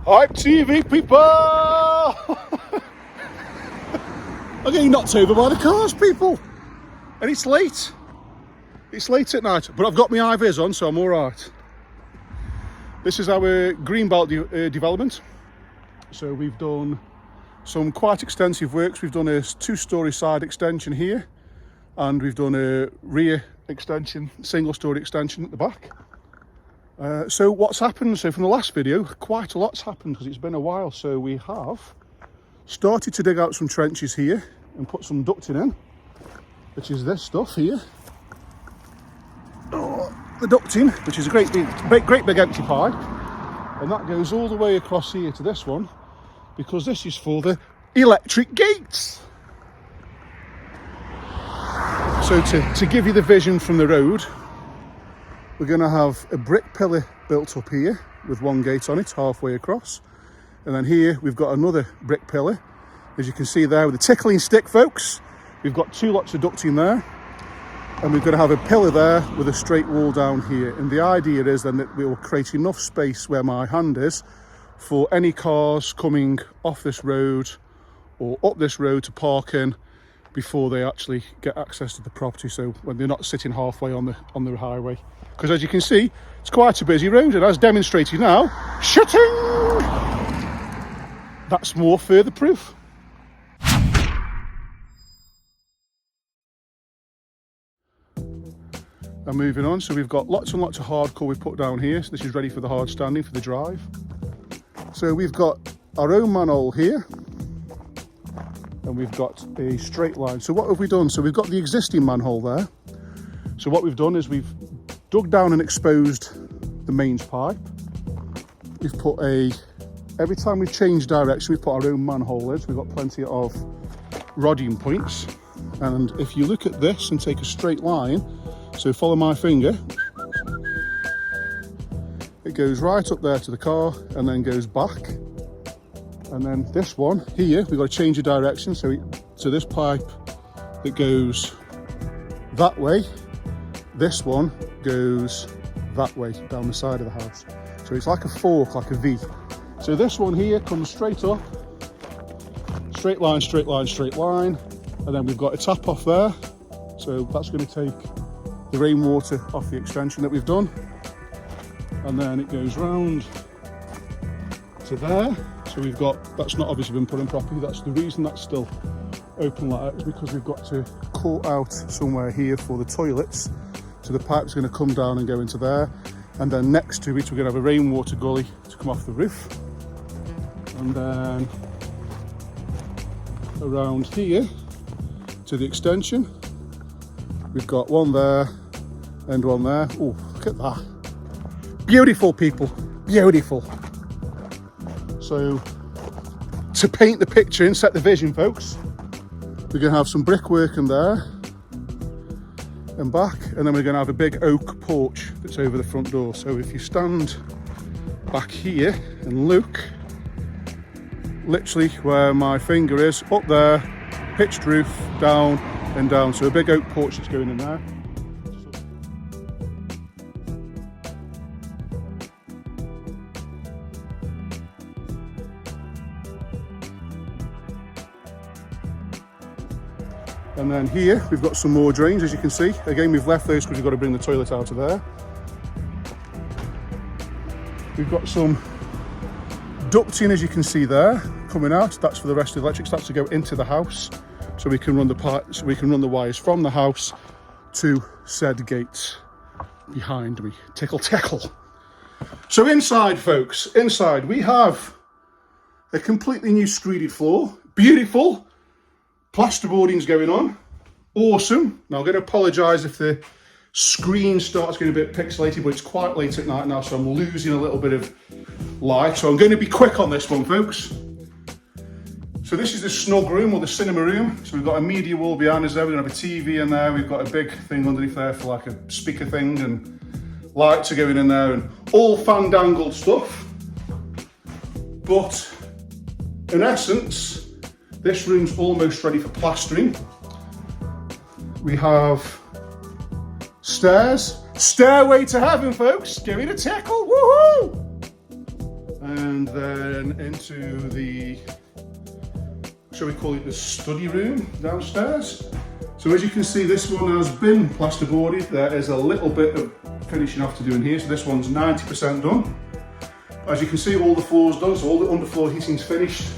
Hype TV people! I'm getting knocked over by the cars, people. And it's late. It's late at night, but I've got my high-vis on, so I'm all right. This is our greenbelt development. So we've done some quite extensive works. We've done a 2-storey side extension here, and we've done a rear extension, single-storey extension at the back. So what's happened? So from the last video, quite a lot's happened because it's been a while. So we have started to dig out some trenches here and put some ducting in, which is this stuff here. Oh, the ducting, which is a great big empty pipe, and that goes all the way across here to this one, because this is for the electric gates. So to give you the vision from the road, we're going to have a brick pillar built up here with one gate on it halfway across, and then here we've got another brick pillar, as you can see there with the tickling stick, folks. We've got 2 lots of ducting there, and we're going to have a pillar there with a straight wall down here. And the idea is then that we will create enough space where my hand is for any cars coming off this road or up this road to park in before they actually get access to the property, so when they're not sitting halfway on the highway. Because as you can see, it's quite a busy road, and as demonstrated now, shutting! That's more further proof. And moving on, so we've got lots and lots of hardcore we've put down here. So this is ready for the hard standing for the drive. So we've got our own manhole here, and we've got a straight line. So what have we done? So we've got the existing manhole there. So what we've done is we've dug down and exposed the mains pipe. We've put every time we've changed direction, we've put our own manhole in. So we've got plenty of rodding points. And if you look at this and take a straight line, so follow my finger, it goes right up there to the car and then goes back. And then this one here, we've got to change the direction. So this pipe that goes that way, this one goes that way down the side of the house. So it's like a fork, like a V. So this one here comes straight up, straight line, straight line, straight line. And then we've got a tap off there. So that's going to take the rainwater off the extension that we've done. And then it goes round to there. So we've got, that's not obviously been put in properly. That's the reason that's still open like that, is because we've got to cut out somewhere here for the toilets. So the pipe's going to come down and go into there. And then next to it, we're going to have a rainwater gully to come off the roof. And then around here to the extension, we've got one there and one there. Oh, look at that. Beautiful, people, beautiful. So to paint the picture and set the vision, folks, we're going to have some brickwork in there and back, and then we're going to have a big oak porch that's over the front door. So if you stand back here and look, literally where my finger is, up there, pitched roof, down and down. So a big oak porch that's going in there. And then here we've got some more drains, as you can see. Again, we've left those because we've got to bring the toilet out of there. We've got some ducting, as you can see there, coming out. That's for the rest of the electrics. That's to go into the house, so we can run the pipes, so we can run the wires from the house to said gates behind me. Tickle, tickle. So inside, folks, inside we have a completely new screeded floor. Beautiful. Plasterboarding's going on. Awesome. Now I'm going to apologise if the screen starts getting a bit pixelated, but it's quite late at night now, so I'm losing a little bit of light. So I'm going to be quick on this one, folks. So this is the snug room, or the cinema room. So we've got a media wall behind us there. We're going to have a TV in there. We've got a big thing underneath there for like a speaker thing, and lights are going in there, and all fandangled stuff. But in essence, this room's almost ready for plastering. We have stairs, stairway to heaven, folks. Give it a tickle, woohoo! and then into the, shall we call it the study room downstairs. So as you can see, this one has been plasterboarded. There is a little bit of finishing off to do in here, so this one's 90% done. As you can see, all the floor's done, so all the underfloor heating's finished.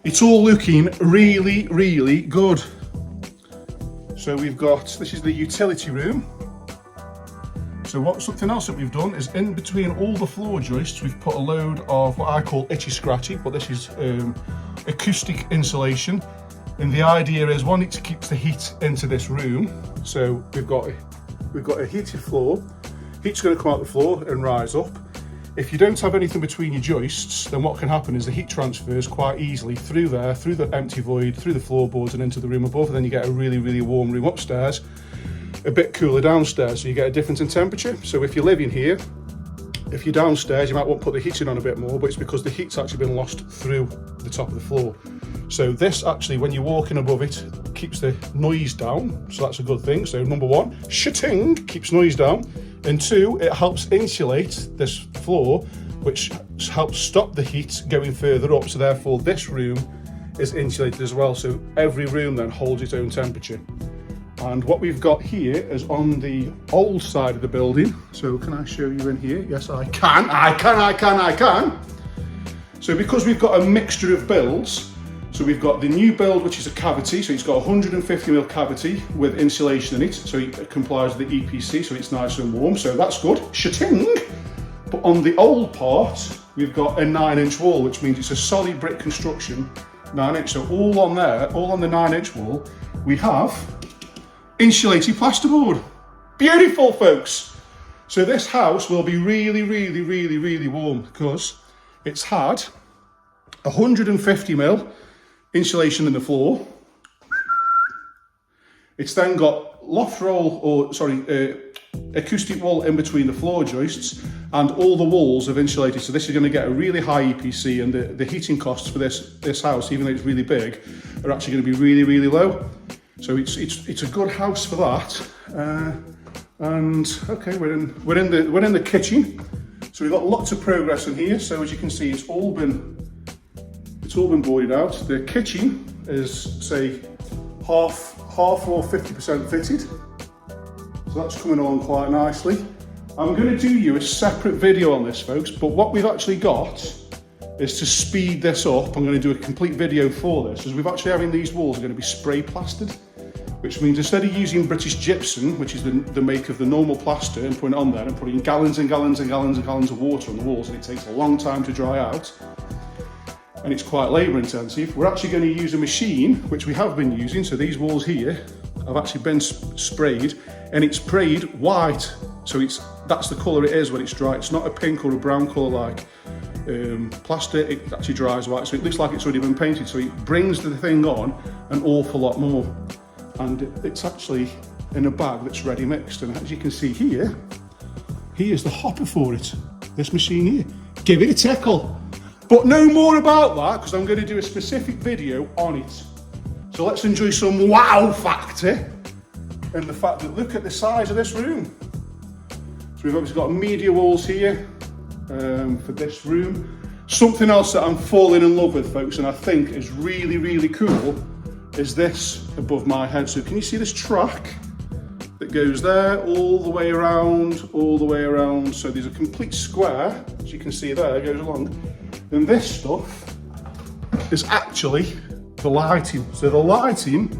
It's all looking really, really good. So we've got, this is the utility room. So something else that we've done is in between all the floor joists, we've put a load of what I call itchy scratchy, but this is acoustic insulation. And the idea is, one, it keeps the heat into this room. So we've got a heated floor. Heat's going to come out the floor and rise up. If you don't have anything between your joists, then what can happen is the heat transfers quite easily through there, through the empty void, through the floorboards and into the room above, and then you get a really, really warm room upstairs, a bit cooler downstairs, so you get a difference in temperature. So if you're living here, if you're downstairs, you might want to put the heating on a bit more, but it's because the heat's actually been lost through the top of the floor. So this actually, when you're walking above it, keeps the noise down, so that's a good thing. So number one, shitting, keeps noise down. And two, it helps insulate this floor, which helps stop the heat going further up. So therefore this room is insulated as well. So every room then holds its own temperature. And what we've got here is on the old side of the building. So can I show you in here? Yes, I can. I can. So because we've got a mixture of builds, so we've got the new build, which is a cavity, so it's got 150mm cavity with insulation in it, so it complies with the EPC, so it's nice and warm, so that's good. Shitting! But on the old part, we've got a 9-inch wall, which means it's a solid brick construction, 9-inch. So all on there, all on the 9-inch wall, we have insulated plasterboard. Beautiful, folks! So this house will be really, really, really, really warm because it's had 150mm insulation in the floor. It's then got loft roll, acoustic wall in between the floor joists, and all the walls have insulated. So this is going to get a really high EPC, and the heating costs for this house, even though it's really big, are actually going to be really, really low. So it's a good house for that. And okay, we're in the kitchen. So we've got lots of progress in here. So as you can see, it's all been boarded out. The kitchen is, say, half or 50% fitted. So that's coming along quite nicely. I'm going to do you a separate video on this, folks, but what we've actually got is to speed this up. I'm going to do a complete video for this, as we've actually having these walls are going to be spray plastered, which means instead of using British gypsum, which is the make of the normal plaster, and putting it on there and putting gallons and gallons and gallons and gallons of water on the walls, and it takes a long time to dry out, and it's quite labour intensive, we're actually going to use a machine, which we have been using. So these walls here have actually been sprayed, and it's sprayed white. So that's the colour it is when it's dry. It's not a pink or a brown colour like plaster, it actually dries white. So it looks like it's already been painted. So it brings the thing on an awful lot more. And it's actually in a bag that's ready mixed. And as you can see here, here's the hopper for it. This machine here. Give it a tickle. But no more about that, because I'm going to do a specific video on it. So let's enjoy some wow factor and the fact that look at the size of this room. So we've obviously got media walls here for this room. Something else that I'm falling in love with, folks, and I think is really, really cool, is this above my head. So can you see this track that goes there all the way around, all the way around? So there's a complete square, as you can see there, goes along. And this stuff is actually the lighting. So the lighting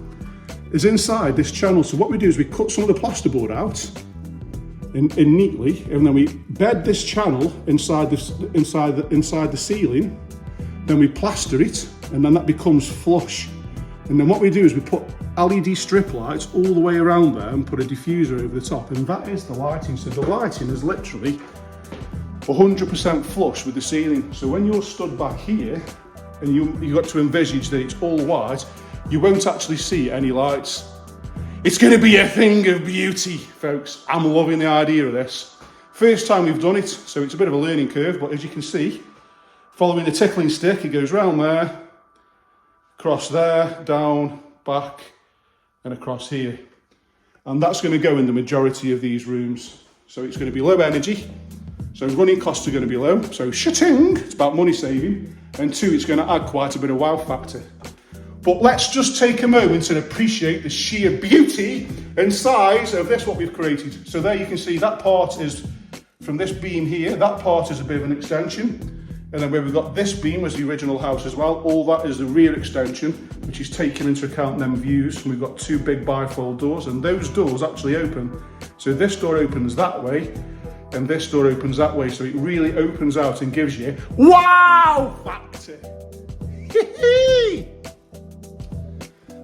is inside this channel. So what we do is we cut some of the plasterboard out in neatly, and then we bed this channel inside the ceiling. Then we plaster it, and then that becomes flush. And then what we do is we put LED strip lights all the way around there and put a diffuser over the top, and that is the lighting. So the lighting is literally 100% flush with the ceiling. So when you're stood back here and you got to envisage that it's all white, you won't actually see any lights. It's going to be a thing of beauty, folks. I'm loving the idea of this. First time we've done it, so it's a bit of a learning curve, but as you can see, following the tickling stick, it goes round there, across there, down, back, and across here. And that's going to go in the majority of these rooms. So it's going to be low energy, So running costs are going to be low. So shitting, it's about money saving. And 2, it's going to add quite a bit of wow factor. But let's just take a moment and appreciate the sheer beauty and size of this, what we've created. So there you can see that part is from this beam here, that part is a bit of an extension. And then where we've got this beam was the original house as well. All that is the rear extension, which is taking into account them views. And we've got 2 big bifold doors, and those doors actually open. So this door opens that way, and this door opens that way. So it really opens out and gives you wow factor.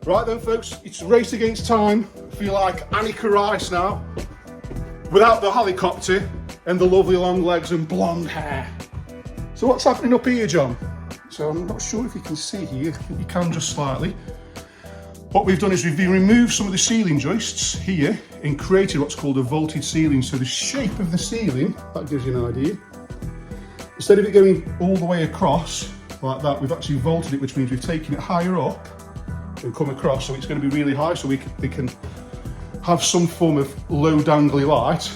Right then, folks, it's race against time. I feel like Annika Rice now, without the helicopter and the lovely long legs and blonde hair. So what's happening up here, John? So I'm not sure if you can see here. I think you can just slightly. What we've done is we've removed some of the ceiling joists here and created what's called a vaulted ceiling. So the shape of the ceiling, that gives you an idea. Instead of it going all the way across like that, we've actually vaulted it, which means we've taken it higher up and come across, so it's going to be really high, so we can have some form of low dangly light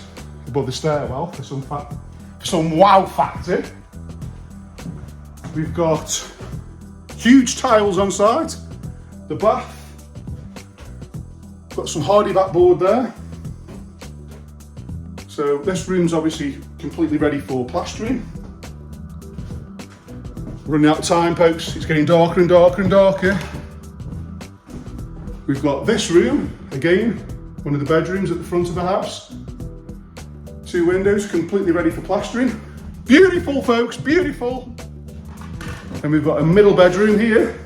above the stairwell for some wow factor. We've got huge tiles on site, the bath, got some hardy backboard there. So this room's obviously completely ready for plastering. Running out of time, folks, it's getting darker and darker and darker. We've got this room, again, one of the bedrooms at the front of the house. 2 windows, completely ready for plastering. Beautiful, folks, beautiful. And we've got a middle bedroom here.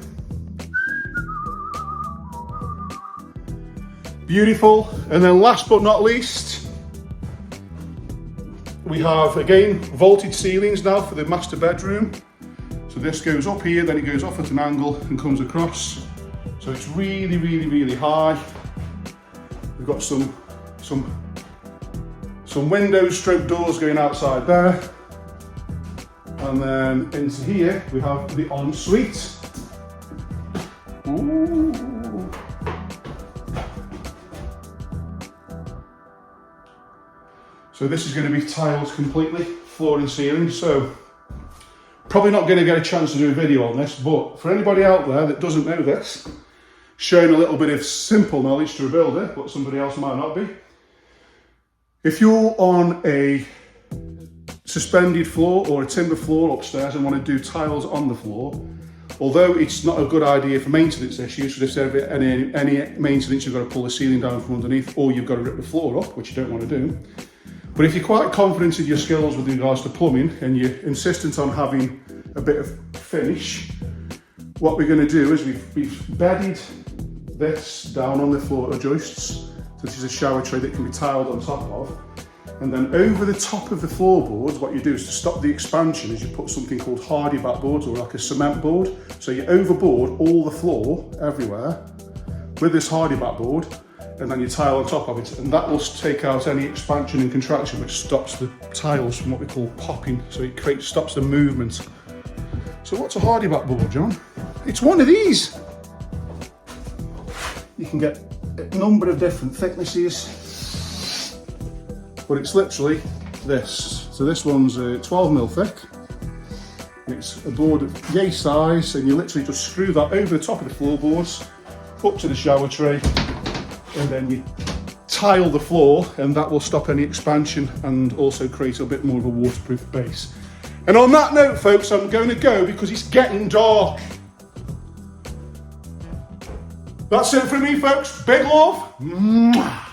Beautiful. And then last but not least, we have, again, vaulted ceilings now for the master bedroom. So this goes up here, then it goes off at an angle and comes across. So it's really, really, really high. We've got some windows stroke doors going outside there. And then into here, we have the ensuite. Ooh. So this is going to be tiled completely, floor and ceiling. So probably not going to get a chance to do a video on this, but for anybody out there that doesn't know this, showing a little bit of simple knowledge to a builder, but somebody else might not be. If you're on a suspended floor or a timber floor upstairs and want to do tiles on the floor, although it's not a good idea for maintenance issues, so if there's any maintenance, you've got to pull the ceiling down from underneath, or you've got to rip the floor up, which you don't want to do. But if you're quite confident in your skills with regards to plumbing and you're insistent on having a bit of finish, what we're going to do is we've bedded this down on the floor joists. So this is a shower tray that can be tiled on top of. And then over the top of the floorboards, what you do is to stop the expansion is you put something called hardy backboards or like a cement board. So you overboard all the floor everywhere with this hardy backboard, and then you tile on top of it. And that will take out any expansion and contraction, which stops the tiles from what we call popping. So it stops the movement. So what's a hardy backboard, John? It's one of these. You can get a number of different thicknesses, but it's literally this. So this one's 12mm thick. It's a board of yay size, and you literally just screw that over the top of the floorboards, up to the shower tray, and then you tile the floor, and that will stop any expansion and also create a bit more of a waterproof base. And on that note, folks, I'm going to go because it's getting dark. That's it for me, folks. Big love. Mwah.